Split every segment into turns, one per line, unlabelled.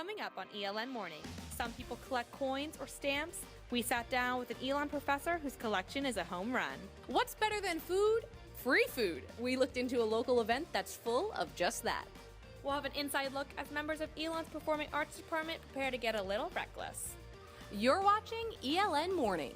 Coming up on ELN Morning, some people collect coins or stamps. We sat down with an ELN professor whose collection is a home run.
What's better than food? Free food. We looked into a local event that's full of just that.
We'll have an inside look as members of ELN's Performing Arts Department prepare to get a little reckless.
You're watching ELN Morning.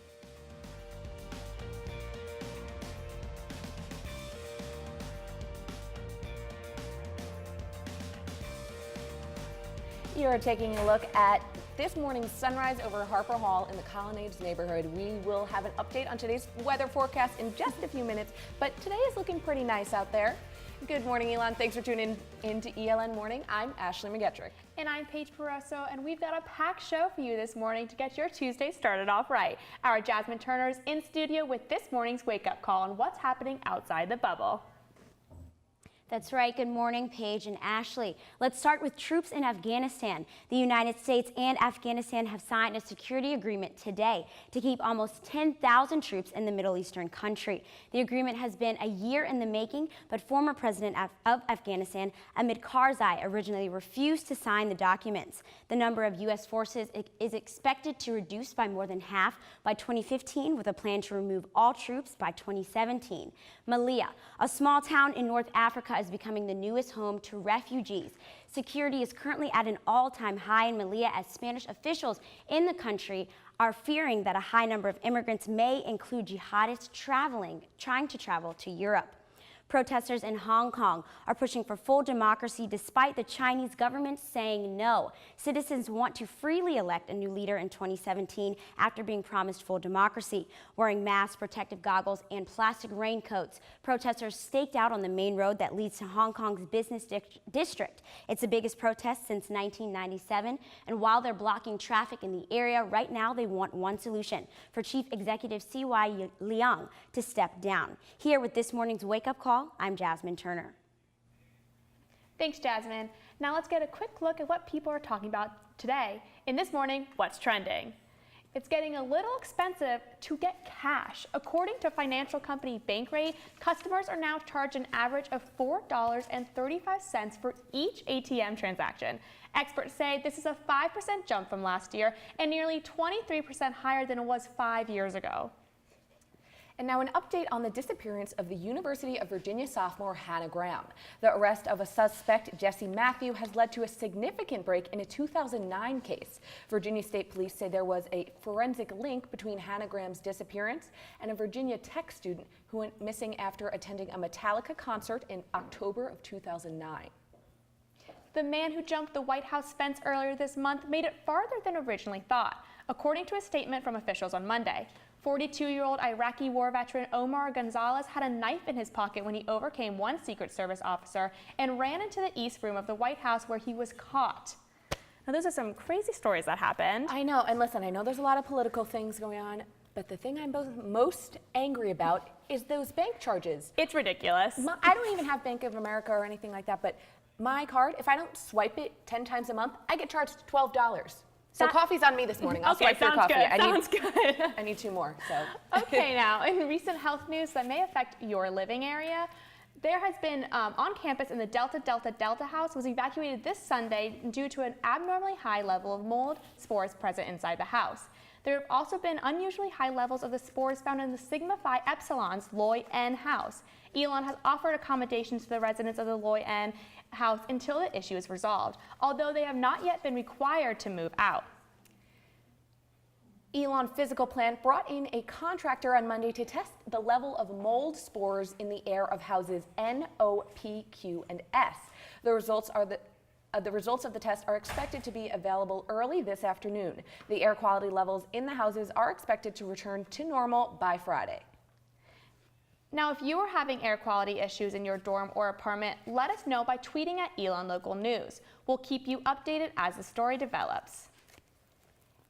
You're taking a look at this morning's sunrise over Harper Hall in the Colonnades neighborhood. We will have an update on today's weather forecast in just a few minutes, but today is looking pretty nice out there. Good morning, ELN. Thanks for tuning in to ELN Morning. I'm Ashley McGettrick.
And I'm Paige Peroso, and we've got a packed show for you this morning to get your Tuesday started off right. Our Jasmine Turner is in studio with this morning's wake-up call on what's happening outside the bubble.
That's right. Good morning, Paige and Ashley. Let's start with troops in Afghanistan. The United States and Afghanistan have signed a security agreement today to keep almost 10,000 troops in the Middle Eastern country. The agreement has been a year in the making, but former president of Afghanistan, Hamid Karzai, originally refused to sign the documents. The number of U.S. forces is expected to reduce by more than half by 2015, with a plan to remove all troops by 2017. Malia, a small town in North Africa, is becoming the newest home to refugees. Security is currently at an all-time high in Malia as Spanish officials in the country are fearing that a high number of immigrants may include jihadists trying to travel to Europe. Protesters in Hong Kong are pushing for full democracy despite the Chinese government saying no. Citizens want to freely elect a new leader in 2017 after being promised full democracy. Wearing masks, protective goggles, and plastic raincoats, protesters staked out on the main road that leads to Hong Kong's business district. It's the biggest protest since 1997, and while they're blocking traffic in the area, right now they want one solution: for Chief Executive C.Y. Leung to step down. Here with this morning's wake-up call, I'm Jasmine Turner.
Thanks, Jasmine. Now let's get a quick look at what people are talking about today in This Morning, What's Trending. It's getting a little expensive to get cash. According to financial company Bankrate, customers are now charged an average of $4.35 for each ATM transaction. Experts say this is a 5% jump from last year and nearly 23% higher than it was 5 years ago.
And now an update on the disappearance of the University of Virginia sophomore Hannah Graham. The arrest of a suspect, Jesse Matthew, has led to a significant break in a 2009 case. Virginia State Police say there was a forensic link between Hannah Graham's disappearance and a Virginia Tech student who went missing after attending a Metallica concert in October of 2009.
The man who jumped the White House fence earlier this month made it farther than originally thought, according to a statement from officials on Monday. 42-year-old Iraqi war veteran Omar Gonzalez had a knife in his pocket when he overcame one Secret Service officer and ran into the East Room of the White House where he was caught. Now, those are some crazy stories that happened.
I know, and listen, I know there's a lot of political things going on, but the thing I'm most angry about is those bank charges.
It's ridiculous.
I don't even have Bank of America or anything like that, but my card, if I don't swipe it 10 times a month, I get charged $12. So coffee's on me this morning. I'll swipe your coffee.
Sounds good.
I need 2 more. So.
Okay, now in recent health news that may affect your living area, there has been on campus in the Delta House was evacuated this Sunday due to an abnormally high level of mold spores present inside the house. There have also been unusually high levels of the spores found in the Sigma Phi Epsilon's Loy-N house. ELN has offered accommodations to the residents of the Loy-N house until the issue is resolved, although they have not yet been required to move out. ELN Physical Plant brought in a contractor on Monday to test the level of mold spores in the air of houses N, O, P, Q, and S. The results of the test are expected to be available early this afternoon. The air quality levels in the houses are expected to return to normal by Friday. Now, if you are having air quality issues in your dorm or apartment, let us know by tweeting at ELN Local News. We'll keep you updated as the story develops.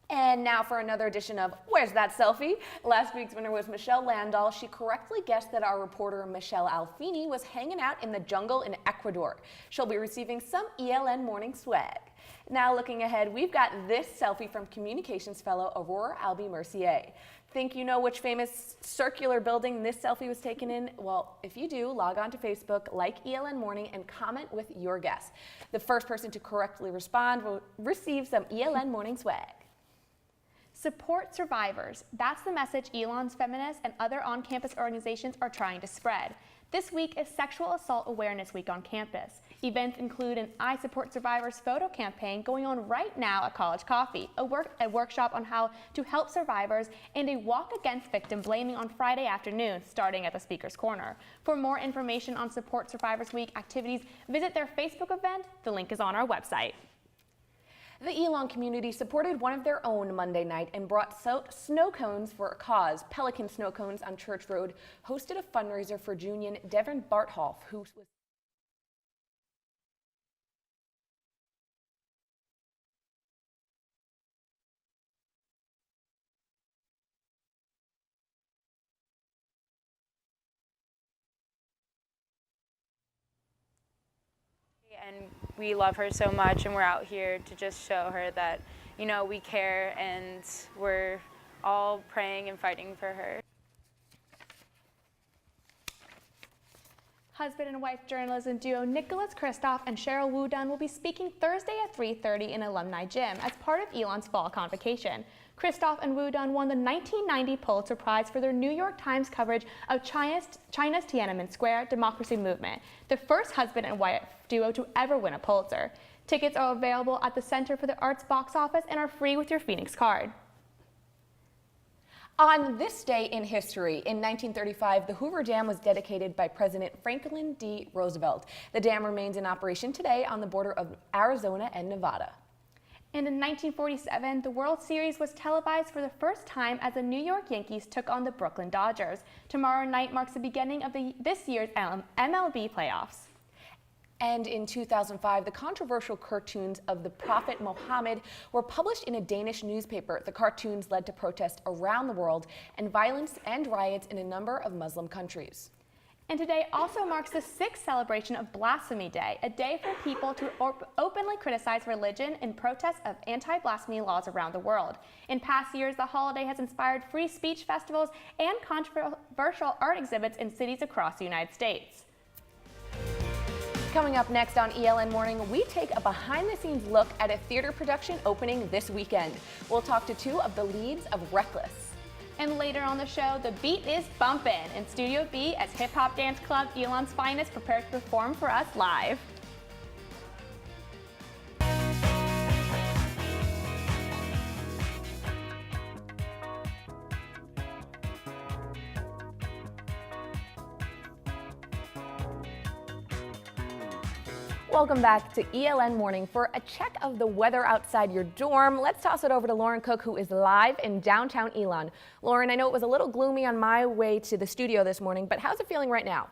And now for another edition of Where's That Selfie? Last week's winner was Michelle Landau. She correctly guessed that our reporter Michelle Alfini was hanging out in the jungle in Ecuador. She'll be receiving some ELN morning swag. Now looking ahead, we've got this selfie from Communications Fellow Aurora Albie Mercier.
Think you know which famous circular building this selfie was taken in? Well, if you do, log on to Facebook, like ELN Morning, and comment with your guess. The first person to correctly respond will receive some ELN Morning swag.
Support survivors. That's the message ELN's feminists and other on-campus organizations are trying to spread. This week is Sexual Assault Awareness Week on campus. Events include an I Support Survivors photo campaign going on right now at College Coffee, a workshop on how to help survivors, and a walk against victim blaming on Friday afternoon, starting at the Speaker's Corner. For more information on Support Survivors Week activities, visit their Facebook event. The link is on our website.
The ELN community supported one of their own Monday night and brought snow cones for a cause. Pelican Snow Cones on Church Road hosted a fundraiser for Junior Devin Barthoff, who was
and we love her so much, and we're out here to just show her that, you know, we care and we're all praying and fighting for her.
Husband and wife journalism duo Nicholas Kristoff and Cheryl Wudun will be speaking Thursday at 3:30 in Alumni Gym as part of ELN's fall convocation. Kristoff and Wudun won the 1990 Pulitzer Prize for their New York Times coverage of China's Tiananmen Square democracy movement, the first husband and wife duo to ever win a Pulitzer. Tickets are available at the Center for the Arts box office and are free with your Phoenix card.
On this day in history, in 1935, the Hoover Dam was dedicated by President Franklin D. Roosevelt. The dam remains in operation today on the border of Arizona and Nevada.
And in 1947, the World Series was televised for the first time as the New York Yankees took on the Brooklyn Dodgers. Tomorrow night marks the beginning of this year's MLB playoffs.
And in 2005, the controversial cartoons of the Prophet Muhammad were published in a Danish newspaper. The cartoons led to protests around the world and violence and riots in a number of Muslim countries.
And today also marks the 6th celebration of Blasphemy Day, a day for people to openly criticize religion in protest of anti-blasphemy laws around the world. In past years, the holiday has inspired free speech festivals and controversial art exhibits in cities across the United States.
Coming up next on ELN Morning, we take a behind-the-scenes look at a theater production opening this weekend. We'll talk to 2 of the leads of Reckless.
And later on the show, the beat is bumpin' in Studio B as Hip Hop Dance Club ELN's finest prepares to perform for us live.
Welcome back to ELN Morning. For a check of the weather outside your dorm, let's toss it over to Lauren Cook, who is live in downtown Elon. Lauren, I know it was a little gloomy on my way to the studio this morning, but how's it feeling right now?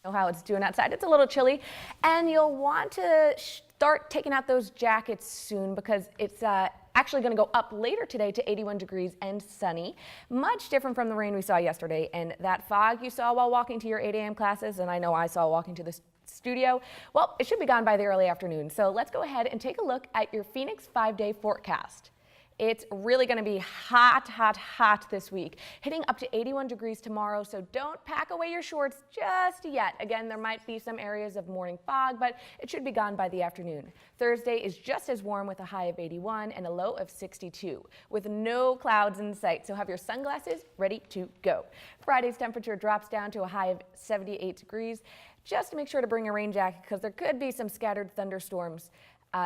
Know how it's doing outside. It's a little chilly, and you'll want to start taking out those jackets soon because it's actually going to go up later today to 81 degrees and sunny. Much different from the rain we saw yesterday, and that fog you saw while walking to your 8 a.m. classes, and I know I saw walking to the studio, well, it should be gone by the early afternoon. So let's go ahead and take a look at your Phoenix 5-day forecast. It's really going to be hot, hot, hot this week, hitting up to 81 degrees tomorrow, so don't pack away your shorts just yet. Again, there might be some areas of morning fog, but it should be gone by the afternoon. Thursday is just as warm with a high of 81 and a low of 62, with no clouds in sight, so have your sunglasses ready to go. Friday's temperature drops down to a high of 78 degrees. Just make sure to bring a rain jacket because there could be some scattered thunderstorms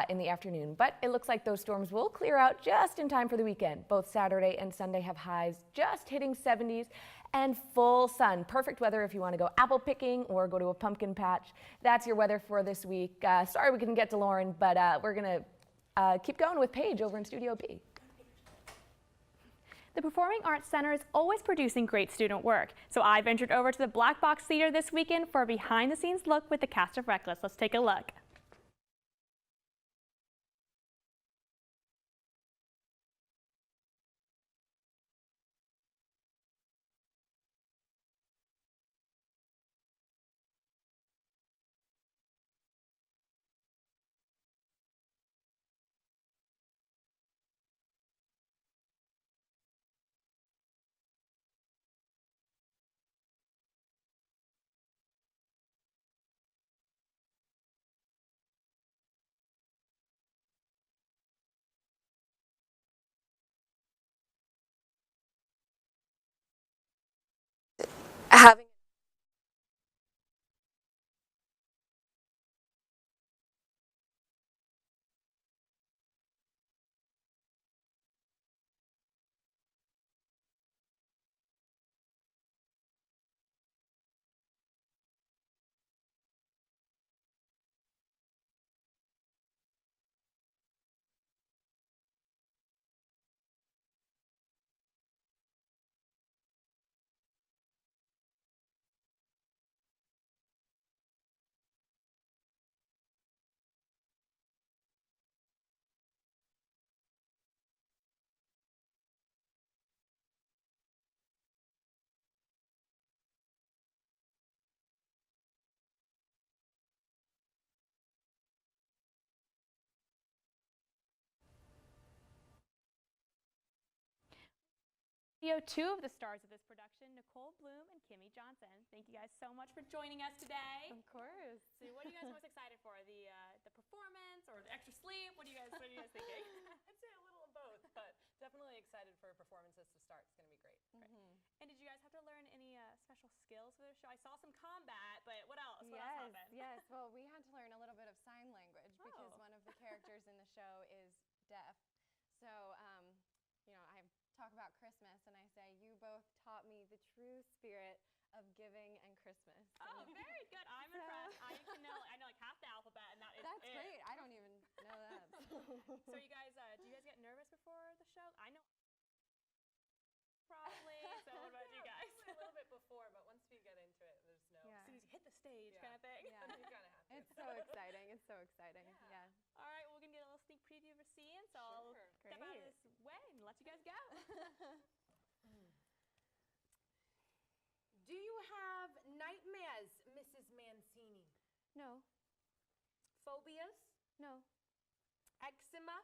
in the afternoon, but it looks like those storms will clear out just in time for the weekend. Both Saturday and Sunday have highs just hitting 70s and full sun. Perfect weather if you want to go apple picking or go to a pumpkin patch. That's your weather for this week. Sorry we couldn't get to Lauren, but we're going to keep going with Paige over in Studio B.
The Performing Arts Center is always producing great student work, so I ventured over to the Black Box Theater this weekend for a behind-the-scenes look with the cast of Reckless. Let's take a look.
having
Two of the stars of this production, Nicole Bloom and Kimmy Johnson. Thank you guys so much for joining us today.
Of course.
So what are you guys most excited for? The performance or the extra sleep? What are you guys thinking?
I'd say a little of both, but definitely excited for performances to start. It's going to be great.
And did you guys have to learn any special skills for the show? I saw some combat, but what else? What else happened?
Yes. Well, we had to learn a little bit of sign language because
Oh.
one of the characters in the show is deaf. So, I talk about Christmas and I say, you both taught me the true spirit of giving and Christmas.
Oh, very good. I'm impressed. I know like half the alphabet, and that is
That's
it.
great. I don't even know that.
So you guys, do you guys get nervous before the show? I know. Probably. So what about you guys?
A little bit before, but once we get into it, there's no.
Yeah.
As soon as you hit the stage,
Yeah.
kind of thing.
Yeah.
You kind of have to.
It's so exciting. It's so exciting. Yeah.
All right, well, we're gonna get a little sneak preview of a scene, so I'll
Sure.
step out of
Great.
this way and let you guys go.
Do you have nightmares, Mrs. Mancini?
No.
Phobias?
No.
Eczema?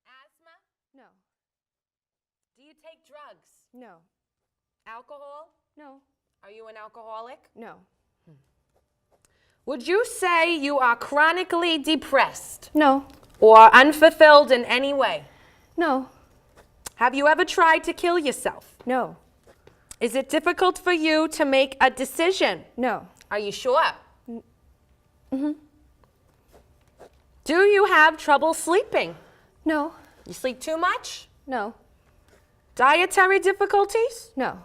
Asthma?
No.
Do you take drugs?
No.
Alcohol?
No.
Are you an alcoholic?
No.
Would you say you are chronically depressed
No.
or unfulfilled in any way?
No.
Have you ever tried to kill yourself?
No.
Is it difficult for you to make a decision?
No.
Are you sure? Do you have trouble sleeping?
No.
You sleep too much?
No.
Dietary difficulties?
No.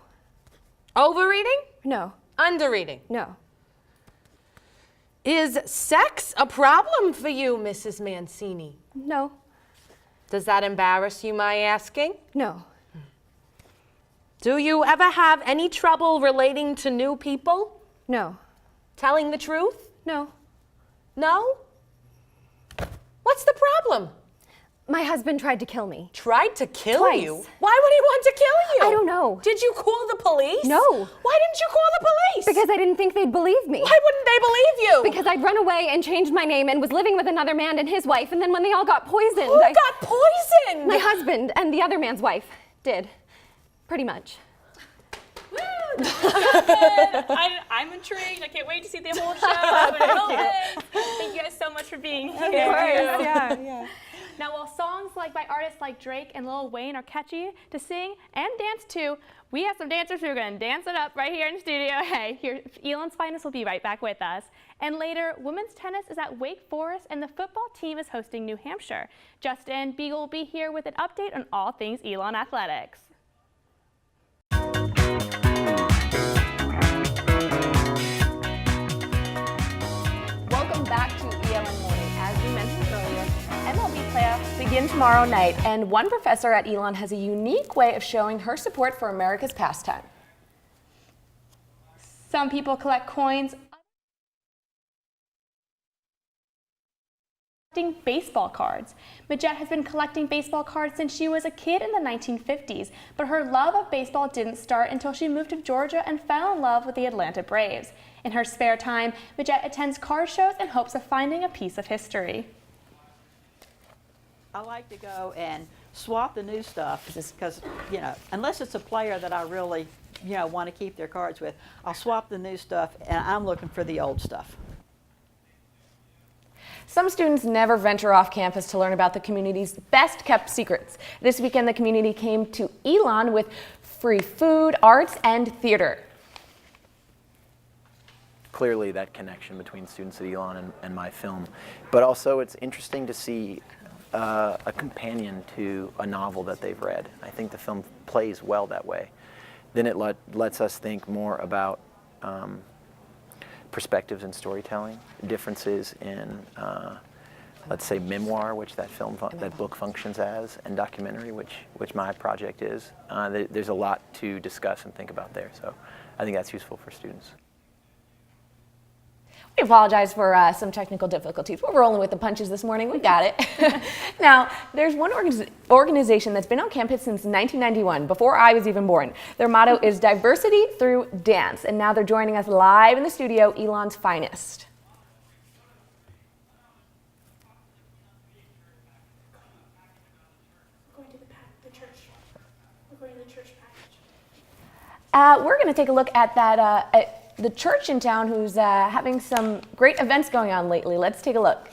Overeating?
No.
Undereating?
No.
Is sex a problem for you, Mrs. Mancini?
No.
Does that embarrass you, my asking?
No.
Do you ever have any trouble relating to new people?
No.
Telling the truth?
No.
No? What's the problem?
My husband tried to kill me.
Tried to kill
Twice.
you? Why would he want to kill you?
I don't know.
Did you call the police?
No.
Why didn't you call the police?
Because I didn't think they'd believe me.
Why wouldn't they believe you?
Because I'd run away and changed my name and was living with another man and his wife, and then when they all got poisoned,
Who got poisoned?
my husband and the other man's wife did. Pretty much.
I'm intrigued. I can't wait to see the whole show. Thank you guys so much for being here.
Yeah.
Now, while songs by artists like Drake and Lil Wayne are catchy to sing and dance to, we have some dancers who are going to dance it up right here in the studio. Hey, here, Elon's Finest will be right back with us. And later, women's tennis is at Wake Forest, and the football team is hosting New Hampshire. Justin Beagle will be here with an update on all things Elon athletics.
Welcome back to ELN Morning. As we mentioned earlier, MLB playoffs begin tomorrow night, and one professor at Elon has a unique way of showing her support for America's pastime.
Some people collect coins. Baseball cards. Majette has been collecting baseball cards since she was a kid in the 1950s, but her love of baseball didn't start until she moved to Georgia and fell in love with the Atlanta Braves. In her spare time, Majette attends card shows in hopes of finding a piece of history.
I like to go and swap the new stuff because, unless it's a player that I really, want to keep their cards with, I'll swap the new stuff and I'm looking for the old stuff.
Some students never venture off campus to learn about the community's best kept secrets. This weekend, the community came to Elon with free food, arts, and theater.
clearly that connection between students at ELN and my film. But also it's interesting to see a companion to a novel that they've read. I think the film plays well that way. Then it lets us think more about perspectives in storytelling, differences in, let's say, memoir, which that book functions as, and documentary, which my project is. There's a lot to discuss and think about there, so I think that's useful for students.
We apologize for some technical difficulties. We're rolling with the punches this morning. We got it. Now, there's one organization that's been on campus since 1991, before I was even born. Their motto is diversity through dance, and now they're joining us live in the studio, ELN's finest. We're going to take a look at that. The church in town who's having some great events going on lately. Let's take a look.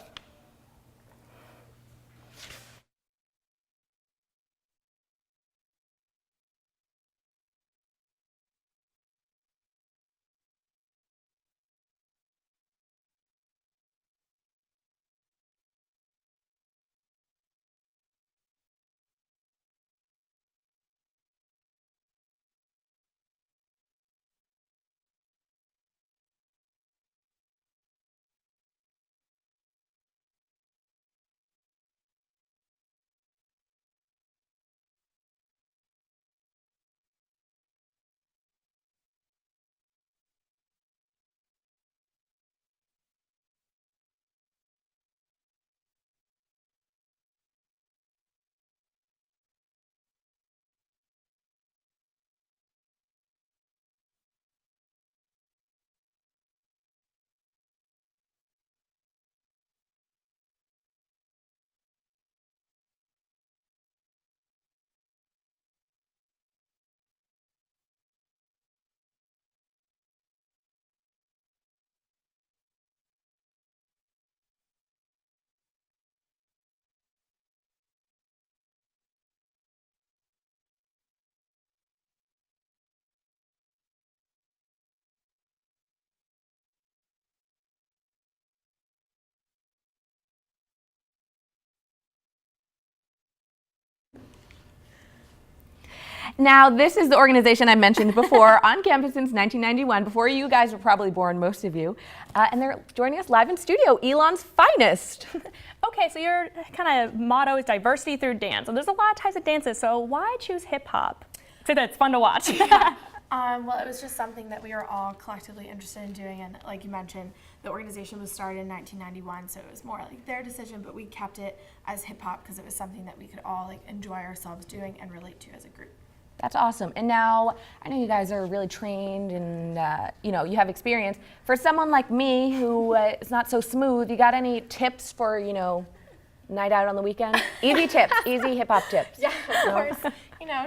Now, this is the organization I mentioned before, on campus since 1991, before you guys were probably born, most of you. And they're joining us live in studio, ELN's finest.
Okay, so your kind of motto is diversity through dance. And there's a lot of types of dances, so why choose hip hop? So that it's fun to watch.
Well, it was just something that we were all collectively interested in doing, and like you mentioned, the organization was started in 1991, so it was more like their decision, but we kept it as hip hop because it was something that we could all like enjoy ourselves doing and relate to as a group.
That's awesome. And now, I know you guys are really trained and, you have experience. For someone like me who is not so smooth, you got any tips for, night out on the weekend? Easy tips, easy hip-hop tips.
Yeah, of course.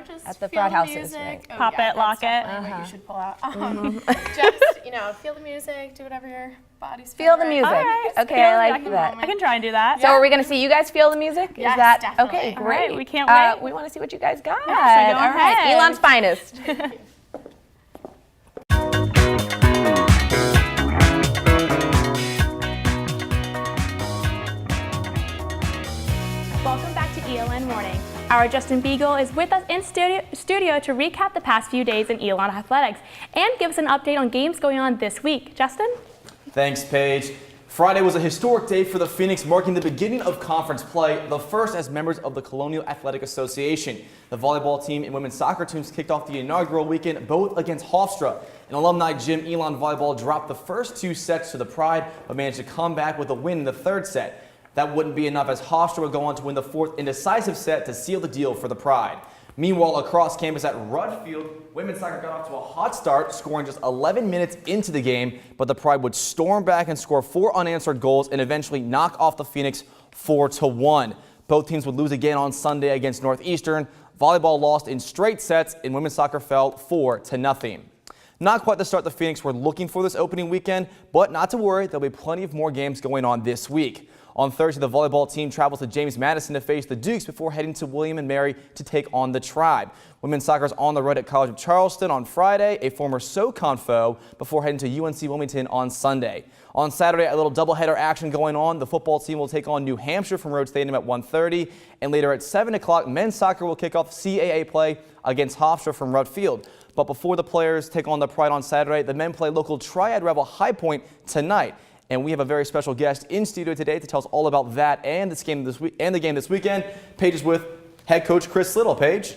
Just
at the
feel
frat
the
houses,
music.
right?
Oh,
Pop
yeah,
it, lock
that's
it.
definitely what you should pull out. Just, feel the music, do whatever your body's
Feel the
feeling.
music.
All right,
Okay, I like
feel
that.
I can try and do that.
So are we going to see you guys feel the music?
Yes,
Is that
definitely.
okay?
All
Great.
right, we can't wait.
We want to see what you guys got.
Yeah, so go
All right,
ahead.
ELN's finest.
Welcome back to ELN Morning. Our Justin Beagle is with us in studio to recap the past few days in ELN athletics and give us an update on games going on this week. Justin?
Thanks, Paige. Friday was a historic day for the Phoenix, marking the beginning of conference play, the first as members of the Colonial Athletic Association. The volleyball team and women's soccer teams kicked off the inaugural weekend, both against Hofstra. In alumni gym, ELN volleyball dropped the first two sets to the Pride, but managed to come back with a win in the third set. That wouldn't be enough as Hofstra would go on to win the fourth indecisive set to seal the deal for the Pride. Meanwhile, across campus at Rudd Field, women's soccer got off to a hot start, scoring just 11 minutes into the game, but the Pride would storm back and score 4 unanswered goals and eventually knock off the Phoenix 4-1. Both teams would lose again on Sunday against Northeastern. Volleyball lost in straight sets, and women's soccer fell 4-0. Not quite the start the Phoenix were looking for this opening weekend, but not to worry, there'll be plenty of more games going on this week. On Thursday, the volleyball team travels to James Madison to face the Dukes before heading to William and Mary to take on the Tribe. Women's soccer is on the road at College of Charleston on Friday, a former SoCon foe, before heading to UNC Wilmington on Sunday. On Saturday, a little doubleheader action going on. The football team will take on New Hampshire from Rhodes Stadium at 1:30, and later at 7 o'clock, men's soccer will kick off CAA play against Hofstra from Rudd Field. But before the players take on the Pride on Saturday, the men play local Triad rival High Point tonight. And we have a very special guest in studio today to tell us all about that and this game this week and the game this weekend. Paige is with head coach Chris Little. Paige.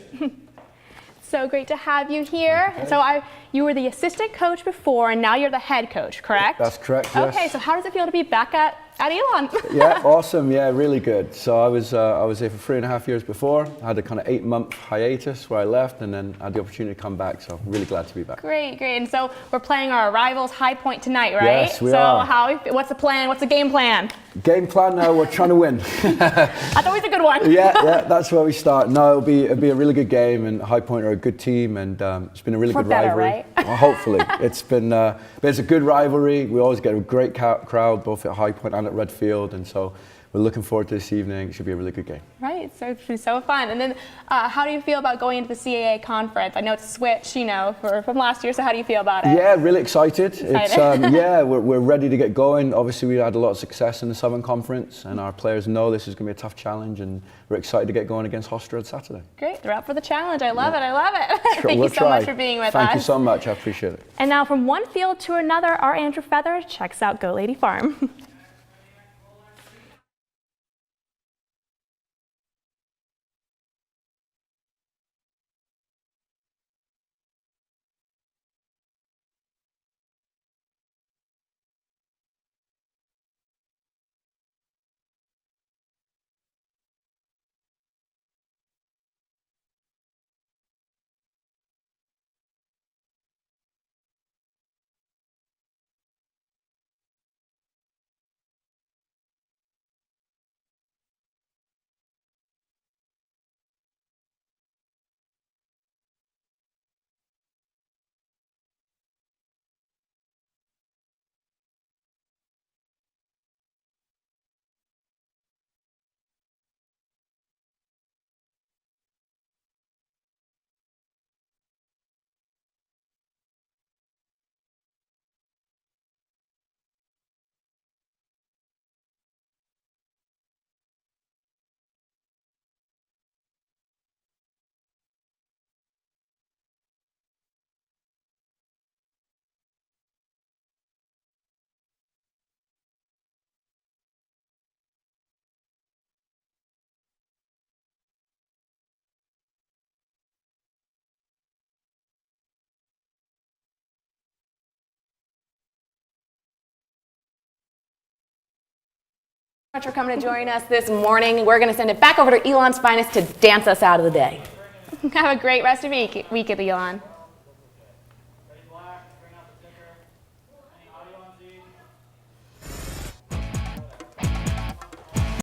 So great to have you here.
Okay.
So you were the assistant coach before, and now you're the head coach, correct?
That's correct, yes.
Okay, so how does it feel to be back at ELN?
Yeah, awesome. Yeah, really good. So I was here for 3.5 years before. I had a kind of 8-month hiatus where I left, and then I had the opportunity to come back. So I'm really glad to be back.
Great, great. And so we're playing our rivals High Point tonight, right?
Yes, we are.
So what's the plan? What's the game plan?
Game plan now, we're trying to win.
That's always a good one.
yeah, that's where we start. No, it'll be a really good game, and High Point are a good team, and it's been a really
For
good
better,
rivalry.
right?
Well, hopefully. It's been it's a good rivalry. We always get a great crowd, both at High Point and at Redfield, and so we're looking forward to this evening. It should be a really good game.
Right, so it should be so fun. And then how do you feel about going into the CAA conference? I know it's a switch, from last year, so how do you feel about it?
Yeah, really excited. It's yeah, we're ready to get going. Obviously, we had a lot of success in the Southern Conference, and our players know this is going to be a tough challenge, and we're excited to get going against Hofstra on Saturday.
Great, they're up for the challenge. I love it, I love it. Thank
We'll
you so
try.
much for being with us.
Thank you so much, I appreciate it.
And now from one field to another, our Andrew Feather checks out Go Lady Farm.
Thank you so much for coming to join us this morning. We're going to send it back over to ELN's finest to dance us out of the day.
Have a great rest of the week at ELN.